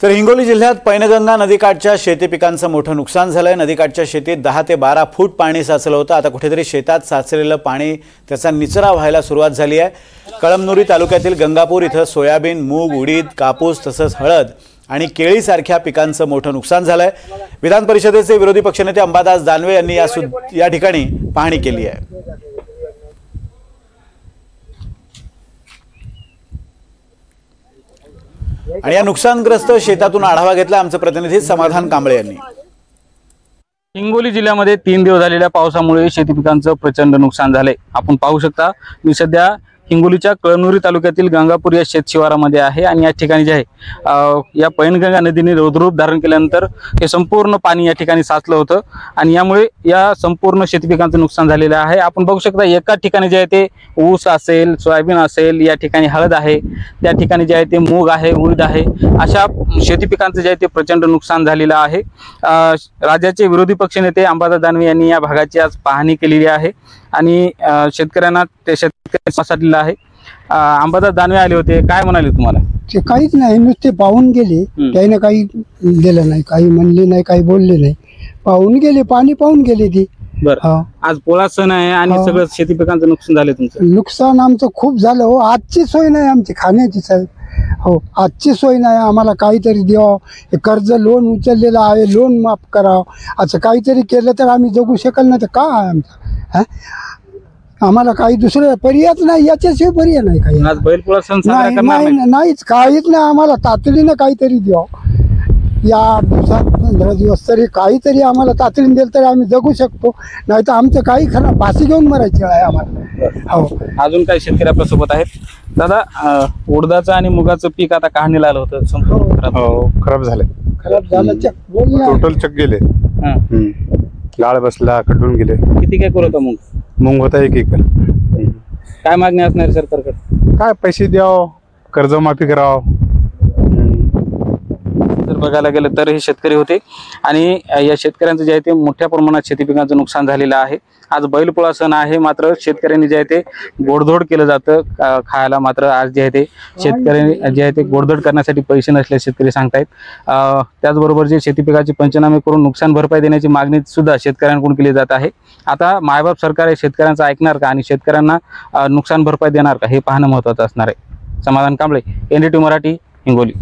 तर हिंगोली जिल्ह्यात पैनगंगा नदीकाठच्या शेती पिकांचं मोठं नुकसान झालंय। नदीकाठच्या शेतीत 10 ते 12 फूट पाणी साचलं होतं। आता कुठेतरी शेतात साचलेलं पाणी त्याचा निचरा व्हायला सुरुवात झाली आहे। कळमनुरी तालुक्यातील गंगापूर इथं सोयाबीन, मूग, उडीद, कापूस तसंच हळद आणि केळीसारख्या पिकांचं मोठं नुकसान झालंय। विधान परिषदेचे विरोधी पक्षनेते अंबादास दानवे यांनी या ठिकाणी पाहणी केली आहे। आणि या नुकसानग्रस्त शेतातून आढावा घेतला आमचे प्रतिनिधी समाधान कांबळे यांनी। हिंगोली जिल्ह्यामध्ये 3 दिवस झालेल्या पावसामुळे शेती पिकांचं प्रचंड नुकसान झाले। आपण पाहू शकता मी सध्या हिंगोलीच्या कळमनुरी तालुक्यातील गंगापूर या शेत शिवारामध्ये आहे आणि या ठिकाणी जे आहे या पैनगंगा नदीने रौद्ररूप धारण केल्यानंतर हे संपूर्ण पाणी या ठिकाणी साचलं होतं आणि यामुळे या संपूर्ण शेती पिकांचं नुकसान झालेलं आहे। आपण बघू शकता एका ठिकाणी जे आहे ते ऊस असेल, सोयाबीन असेल, या ठिकाणी हळद आहे, त्या ठिकाणी जे आहे ते मूग आहे, उडीद आहे, अशा शेती पिकांचं जे आहे ते प्रचंड नुकसान झालेलं आहे। राज्याचे विरोधी पक्षनेते अंबादास दानवे यांनी या भागाची आज पाहणी केलेली आहे आणि शेतकऱ्यांना ते शेतकऱ्यांसाठी आहे। अंबादास दानवे आले होते, काय म्हणाले तुम्हाला? ते काहीच नाही, नुसते पाहून गेले, त्याने काही दिलं नाही, काही म्हणले नाही, काही बोलले नाही, पाहून गेले, पाणी पाहून गेले ती। बरं, आज पोळा सण आहे आणि सगळं शेती पिकांचं नुकसान झालं तुमचं? नुकसान आमचं खूप झालं हो। आजची सोय नाही आमची खाण्याची, साहेब हो, आजची सोय नाही। आम्हाला काहीतरी द्यावं, हे कर्ज लोन उचललेलं आहे, लोन माफ करावं, असं काहीतरी केलं तर आम्ही जगू शकल, नाही तर काय आहे आमचं? आम्हाला काही दुसरं पर्यायच नाही, याच्याशिवाय पर्याय नाही काही। आज बैलपोळा सण साजरा करणार नाहीच, काहीच नाही। आम्हाला तातडीनं काहीतरी द्यावं, या 8 दिवसात 15 दिवस तरी काहीतरी आम्हाला तातडीने दिलं तर आम्ही जगू शकतो, नाही तर आमचं काही खरं फाशी घेऊन मरायचं आहे आम्हाला। हो, अजून काही शेतकरी आपल्या सोबत आहेत। दादा, उडदाचं आणि मुगाचं पीक आता काढणीला आलं होतं, संपूर्ण खराब झालं। खराब झालं, टोटल चक गेले, लाळ बसला, कडून गेले। किती काय करत होता मूग होता 1 एकर। काय मागणी असणार सरकारकडे? काय पैसे द्याव, कर्जमाफी करावं। जर बघायला गेलं तर हे शेतकरी होते आणि या शेतकऱ्यांचं जे आहे ते मोठ्या प्रमाणात शेती पिकांचं नुकसान झालेलं आहे। आज बैलपोळा सण आहे, मात्र शेतकऱ्यांनी जे आहे ते गोडधोड केलं जातं खायला, मात्र आज जे आहे ते शेतकऱ्यांनी जे आहे ते गोडधोड करण्यासाठी पैसे नसले शेतकरी सांगतायत। त्याचबरोबर जे शेती पिकाची पंचनामे करून नुकसान भरपाई देण्याची मागणी सुद्धा शेतकऱ्यांकडून केली जात आहे। आता मायबाप सरकार हे शेतकऱ्यांचं ऐकणार का आणि शेतकऱ्यांना नुकसान भरपाई देणार का, हे पाहणं महत्त्वाचं असणार आहे। समाधान कांबळे, NDTV मराठी, हिंगोली।